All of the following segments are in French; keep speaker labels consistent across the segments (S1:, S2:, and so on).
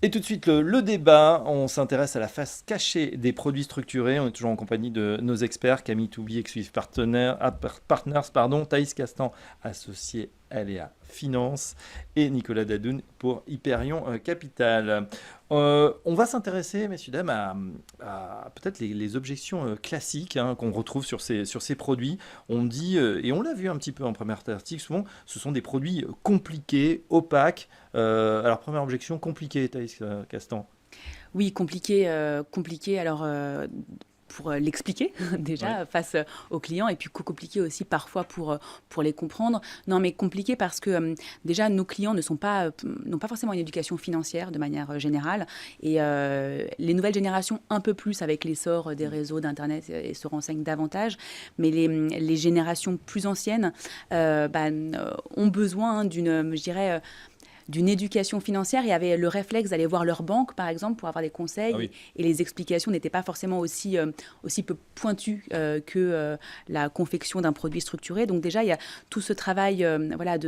S1: Et tout de suite, le débat, on s'intéresse à la face cachée des produits structurés. On est toujours en compagnie de nos experts, Camille Toubi, ex Partners, pardon, Thaïs Castan, associé Aléa Finance, et Nicolas Dadoun pour Hyperion Capital. On va s'intéresser, messieurs, dames, à peut-être les objections classiques qu'on retrouve sur ces produits. On dit, et on l'a vu un petit peu en première article, souvent, ce sont des produits compliqués, opaques. Alors, première objection, compliquée, Thaïs Castan.
S2: Oui, compliqué, compliqué. Alors, pour l'expliquer
S1: Oui.
S2: déjà face aux clients et puis compliqué aussi parfois pour les comprendre. Non, mais compliqué parce que déjà nos clients n'ont pas forcément une éducation financière de manière générale et les nouvelles générations un peu plus avec l'essor des réseaux d'internet et se renseignent davantage, mais les générations plus anciennes ont besoin je dirais d'une éducation financière et avaient le réflexe d'aller voir leur banque, par exemple, pour avoir des
S1: Ah
S2: conseils.
S1: oui.
S2: Et les explications n'étaient pas forcément aussi peu pointues que la confection d'un produit structuré. Donc déjà, il y a tout ce travail voilà,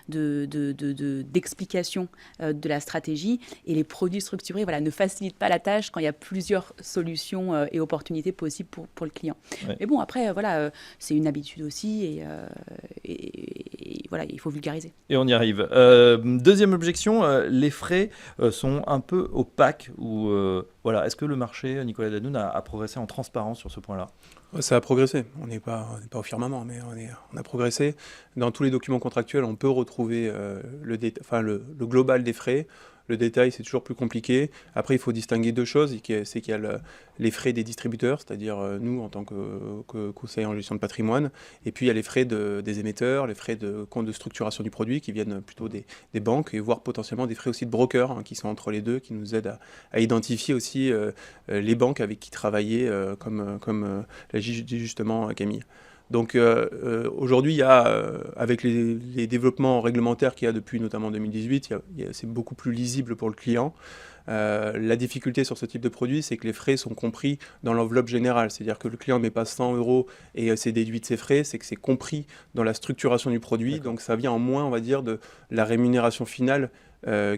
S2: d'explication de la stratégie. Et les produits structurés voilà, ne facilitent pas la tâche quand il y a plusieurs solutions et opportunités possibles pour le client.
S1: Ouais.
S2: Mais bon, après, c'est une habitude aussi. Et voilà, il faut vulgariser.
S1: Et on y arrive. Deuxième objection, les frais sont un peu opaques. Voilà. Est-ce que le marché, Nicolas Dadoun, a progressé en transparence sur ce point-là?
S3: Ouais, ça a progressé. On n'est pas au firmament, mais on a progressé. Dans tous les documents contractuels, on peut retrouver le global des frais. Le détail, c'est toujours plus compliqué. Après, il faut distinguer deux choses. C'est qu'il y a les frais des distributeurs, c'est-à-dire nous, en tant que conseiller en gestion de patrimoine. Et puis, il y a les frais des émetteurs, les frais de compte de structuration du produit, qui viennent plutôt des banques, et voire potentiellement des frais aussi de brokers, qui sont entre les deux, qui nous aident à identifier aussi les banques avec qui travailler, comme l'a dit justement Camille. Donc aujourd'hui, il y a, avec les développements réglementaires qu'il y a depuis notamment 2018, c'est beaucoup plus lisible pour le client. La difficulté sur ce type de produit, c'est que les frais sont compris dans l'enveloppe générale. C'est-à-dire que le client ne met pas 100 euros et c'est déduit de ses frais, c'est que c'est compris dans la structuration du produit.
S1: D'accord.
S3: Donc ça vient en moins, on va dire, de la rémunération finale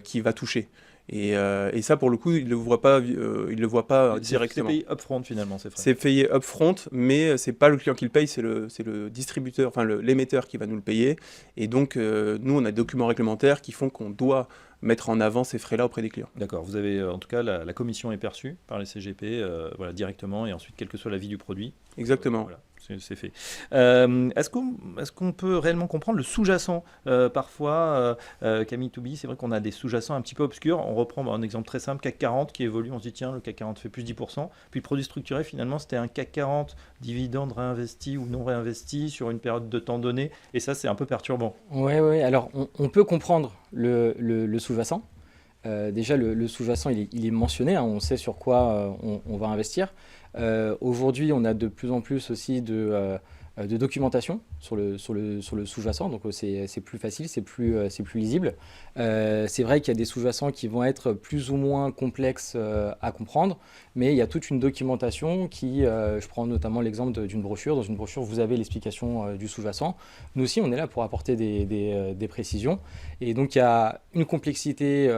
S3: qui va toucher. Et ça, pour le coup, il ne le voit pas
S1: C'est
S3: directement.
S1: payé upfront finalement, ces frais.
S3: C'est payé upfront, mais c'est pas le client qui le paye, c'est le distributeur, enfin l'émetteur qui va nous le payer. Et donc, nous, on a des documents réglementaires qui font qu'on doit mettre en avant ces frais-là auprès des clients.
S1: D'accord. Vous avez, en tout cas, la commission est perçue par les CGP voilà, directement, et ensuite, quel que soit l'avis du produit.
S3: Exactement.
S1: Voilà, c'est fait. Est-ce qu'on peut réellement comprendre le sous-jacent? Parfois, Camille Toubi, c'est vrai qu'on a des sous-jacents un petit peu obscurs. On reprend un exemple très simple, CAC 40 qui évolue. On se dit, tiens, le CAC 40 fait plus 10%. Puis le produit structuré, finalement, c'était un CAC 40 dividende réinvesti ou non réinvesti sur une période de temps donnée. Et ça, c'est un peu perturbant.
S4: Ouais, ouais. Alors, on peut comprendre le sous-jacent. Déjà, le sous-jacent, il est mentionné, hein, on sait sur quoi on va investir. Aujourd'hui, on a de plus en plus aussi de documentation sur le sous-jacent, donc c'est plus facile, c'est plus lisible. C'est vrai qu'il y a des sous-jacents qui vont être plus ou moins complexes à comprendre, mais il y a toute une documentation je prends notamment l'exemple d'une brochure. Dans une brochure, vous avez l'explication du sous-jacent. Nous aussi, on est là pour apporter des précisions. Et donc, il y a une complexité,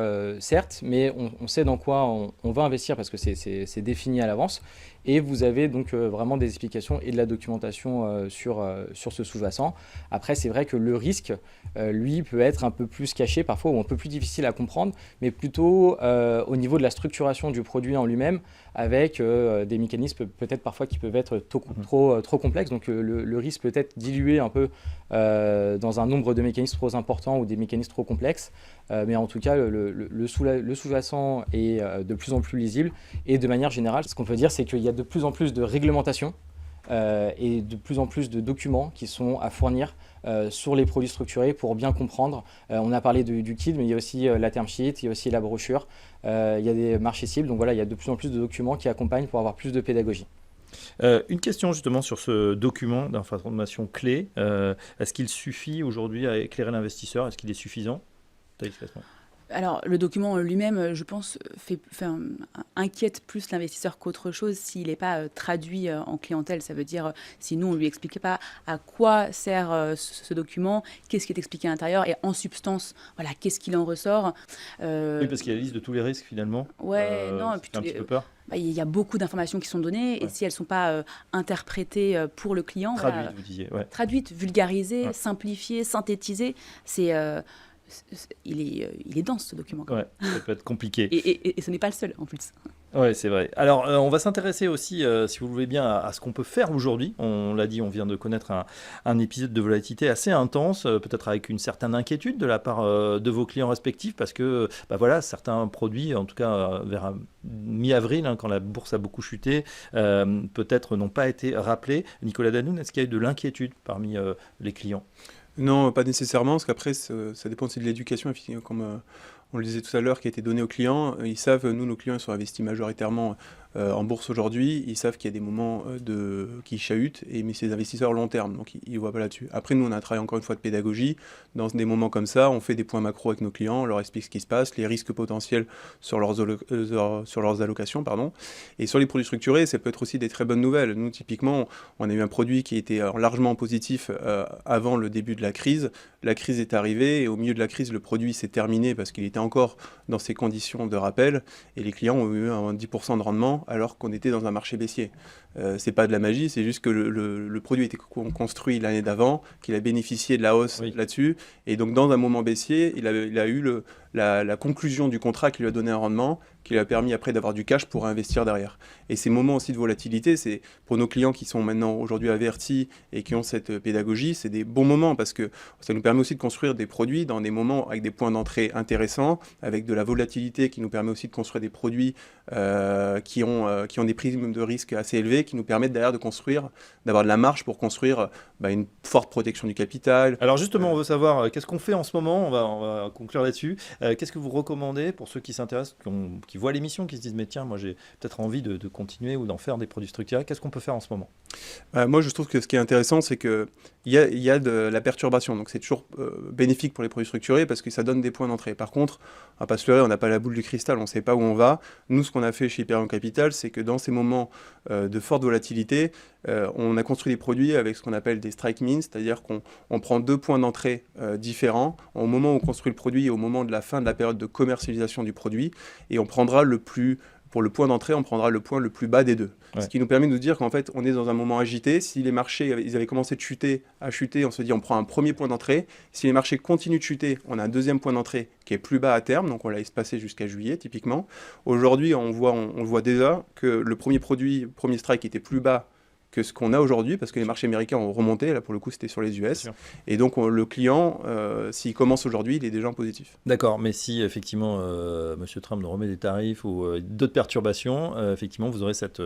S4: certes, mais on sait dans quoi on va investir parce que c'est défini à l'avance. Et vous avez donc vraiment des explications et de la documentation sur ce sous-jacent. Après, c'est vrai que le risque, lui, peut être un peu plus caché parfois ou un peu plus difficile à comprendre, mais plutôt au niveau de la structuration du produit en lui-même, avec des mécanismes peut-être parfois qui peuvent être trop complexes. Donc le risque peut être dilué un peu dans un nombre de mécanismes trop importants ou des mécanismes trop complexes. Mais en tout cas, le sous-jacent est de plus en plus lisible. Et de manière générale, ce qu'on peut dire, c'est qu'il y a de plus en plus de réglementations et de plus en plus de documents qui sont à fournir sur les produits structurés pour bien comprendre. On a parlé du KID, mais il y a aussi la term sheet, il y a aussi la brochure, il y a des marchés cibles. Donc voilà, il y a de plus en plus de documents qui accompagnent pour avoir plus de pédagogie.
S1: Une question justement sur ce document d'information clé. Est-ce qu'il suffit aujourd'hui à éclairer l'investisseur? Est-ce qu'il est suffisant? Thaïs Castan.
S2: Alors, le document lui-même, je pense, inquiète plus l'investisseur qu'autre chose s'il n'est pas traduit en clientèle. Ça veut dire, si nous, on ne lui explique pas à quoi sert ce document, qu'est-ce qui est expliqué à l'intérieur, et en substance, voilà, qu'est-ce qu'il en ressort.
S1: Oui, parce qu'il y a la liste de tous les risques finalement.
S2: Ouais, non, et puis
S1: un petit peu peur.
S2: il y a beaucoup d'informations qui sont données, et si elles ne sont pas interprétées pour le client,
S1: Traduite, vous disiez. Ouais.
S2: traduites, vulgarisées, simplifiées, synthétisées, il est dense ce document. Quand même.
S1: Ouais, ça peut être compliqué.
S2: Et ce n'est pas le seul en plus.
S1: Oui, c'est vrai. Alors, on va s'intéresser aussi, si vous le voulez bien, à ce qu'on peut faire aujourd'hui. On l'a dit, on vient de connaître un épisode de volatilité assez intense, peut-être avec une certaine inquiétude de la part de vos clients respectifs, parce que voilà, certains produits, en tout cas vers mi-avril, quand la bourse a beaucoup chuté, peut-être n'ont pas été rappelés. Nicolas Danoun, est-ce qu'il y a eu de l'inquiétude parmi les clients ?
S3: Non, pas nécessairement, parce qu'après, ça dépend aussi de l'éducation, comme on le disait tout à l'heure, qui a été donnée aux clients. Ils savent, nous, nos clients, ils sont investis majoritairement en bourse aujourd'hui. Ils savent qu'il y a des moments qui chahutent, mais c'est des investisseurs long terme, donc ils ne voient pas là-dessus. Après, nous, on a un travail encore une fois de pédagogie. Dans des moments comme ça, on fait des points macro avec nos clients, on leur explique ce qui se passe, les risques potentiels sur leurs allocations. Et sur les produits structurés, ça peut être aussi des très bonnes nouvelles. Nous, typiquement, on a eu un produit qui était largement positif avant le début de la crise. La crise est arrivée et au milieu de la crise, le produit s'est terminé parce qu'il était encore dans ses conditions de rappel et les clients ont eu un 10% de rendement alors qu'on était dans un marché baissier. C'est pas de la magie, c'est juste que le produit était construit l'année d'avant, qu'il a bénéficié de la hausse là-dessus, et donc dans un moment baissier, il a eu la conclusion du contrat qui lui a donné un rendement, qui lui a permis après d'avoir du cash pour investir derrière. Et ces moments aussi de volatilité, c'est pour nos clients qui sont maintenant aujourd'hui avertis et qui ont cette pédagogie, c'est des bons moments parce que ça nous permet aussi de construire des produits dans des moments avec des points d'entrée intéressants, avec de la volatilité qui nous permet aussi de construire des produits qui ont des primes de risque assez élevés, qui nous permettent derrière d'avoir de la marge pour construire une forte protection du capital.
S1: Alors justement, on veut savoir qu'est-ce qu'on fait en ce moment, on va conclure là-dessus. Qu'est-ce que vous recommandez pour ceux qui s'intéressent, qui voient l'émission, qui se disent mais tiens, moi j'ai peut-être envie de continuer ou d'en faire des produits structurés, qu'est-ce qu'on peut faire en ce moment ?
S3: Moi je trouve que ce qui est intéressant, c'est qu'il y a de la perturbation, donc c'est toujours bénéfique pour les produits structurés parce que ça donne des points d'entrée. Par contre, on va pas se leurrer, on n'a pas la boule du cristal, on ne sait pas où on va. Nous, ce qu'on a fait chez Hyperion Capital, c'est que dans ces moments de forte volatilité, on a construit des produits avec ce qu'on appelle des strike means, c'est-à-dire qu'on prend 2 points d'entrée différents au moment où on construit le produit et au moment de la fin de la période de commercialisation du produit, et on prendra pour le point d'entrée, on prendra le point le plus bas des deux. Ouais. Ce qui nous permet de nous dire qu'en fait, on est dans un moment agité. Si les marchés ils avaient commencé à chuter, on se dit on prend un premier point d'entrée. Si les marchés continuent de chuter, on a un deuxième point d'entrée qui est plus bas à terme, donc on l'a espacé jusqu'à juillet typiquement. Aujourd'hui, on voit déjà que le premier strike était plus bas que ce qu'on a aujourd'hui, parce que les marchés américains ont remonté, là pour le coup c'était sur les US, et donc le client, s'il commence aujourd'hui, il est déjà en positif.
S1: D'accord, mais si effectivement M. Trump nous remet des tarifs ou d'autres perturbations, effectivement vous aurez cette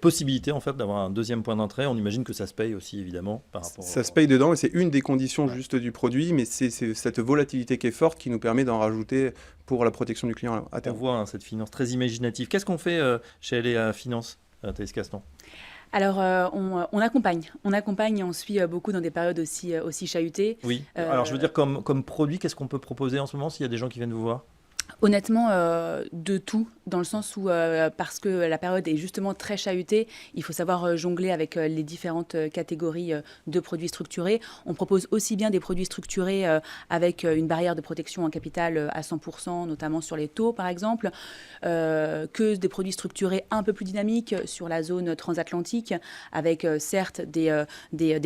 S1: possibilité en fait d'avoir un deuxième point d'entrée. On imagine que ça se paye aussi évidemment par rapport
S3: ça se paye dedans, et c'est une des conditions juste du produit, mais c'est cette volatilité qui est forte qui nous permet d'en rajouter pour la protection du client à terme.
S1: On voit cette finance très imaginative. Qu'est-ce qu'on fait chez LEA Finance, Thaïs Castan ?
S2: Alors, on accompagne et on suit beaucoup dans des périodes aussi chahutées.
S1: Oui, alors je veux dire comme produit, qu'est-ce qu'on peut proposer en ce moment s'il y a des gens qui viennent vous voir ?
S2: Honnêtement, de tout, dans le sens où, parce que la période est justement très chahutée, il faut savoir jongler avec les différentes catégories de produits structurés. On propose aussi bien des produits structurés avec une barrière de protection en capital à 100%, notamment sur les taux par exemple, que des produits structurés un peu plus dynamiques sur la zone transatlantique, avec certes des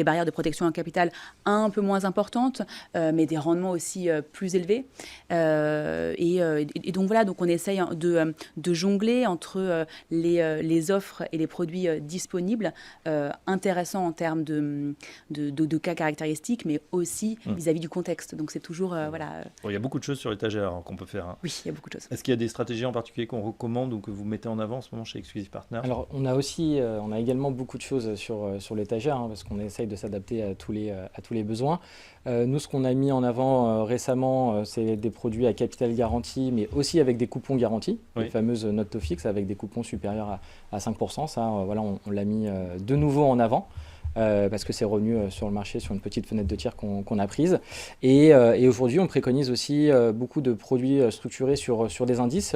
S2: barrières de protection en capital un peu moins importantes, mais des rendements aussi plus élevés. Et donc voilà, donc on essaye de jongler entre les offres et les produits disponibles, intéressants en termes de cas caractéristiques, mais aussi vis-à-vis du contexte. Donc c'est toujours voilà.
S1: Bon, il y a beaucoup de choses sur l'étagère qu'on peut faire.
S2: Oui, il y a beaucoup de choses.
S1: Est-ce qu'il y a des stratégies en particulier qu'on recommande ou que vous mettez en avant en ce moment chez Exclusive Partners ?
S4: Alors on a également beaucoup de choses sur l'étagère, parce qu'on essaye de s'adapter à tous les besoins. Nous, ce qu'on a mis en avant récemment, c'est des produits à capital garanti, mais aussi avec des coupons garantis, les fameuses notes taux fixes avec des coupons supérieurs à 5%. Ça, voilà, on l'a mis de nouveau en avant. parce que c'est revenu sur le marché sur une petite fenêtre de tir qu'on a prise. Et aujourd'hui, on préconise aussi beaucoup de produits structurés sur des indices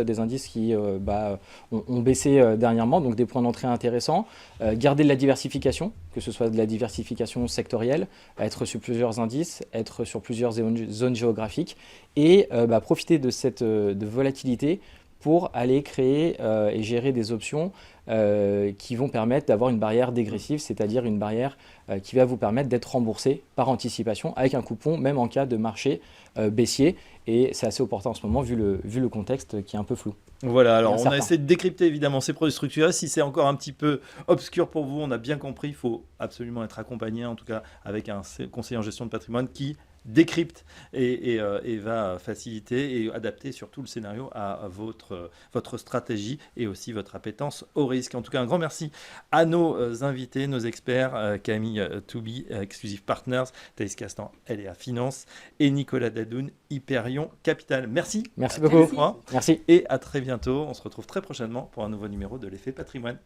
S4: qui ont baissé dernièrement, donc des points d'entrée intéressants. Garder de la diversification, que ce soit de la diversification sectorielle, être sur plusieurs indices, être sur plusieurs zones géographiques, et profiter de cette de volatilité pour aller créer et gérer des options qui vont permettre d'avoir une barrière dégressive, c'est-à-dire une barrière qui va vous permettre d'être remboursé par anticipation avec un coupon, même en cas de marché baissier. Et c'est assez opportun en ce moment vu le contexte qui est un peu flou.
S1: Voilà, alors on
S4: Certain.
S1: a essayé de décrypter évidemment ces produits structurés. Si c'est encore un petit peu obscur pour vous, on a bien compris, il faut absolument être accompagné, en tout cas avec un conseiller en gestion de patrimoine qui décrypte et va faciliter et adapter surtout le scénario à votre stratégie et aussi votre appétence au risque. En tout cas, un grand merci à nos invités, nos experts, Camille Toubi, Exclusive Partners, Thaïs Castan, LEA Finance et Nicolas Dadoun, Hyperion Capital. Merci.
S4: Merci
S1: à
S4: beaucoup.
S1: tous les trois.
S4: Merci.
S1: Et à très bientôt. On se retrouve très prochainement pour un nouveau numéro de l'effet patrimoine.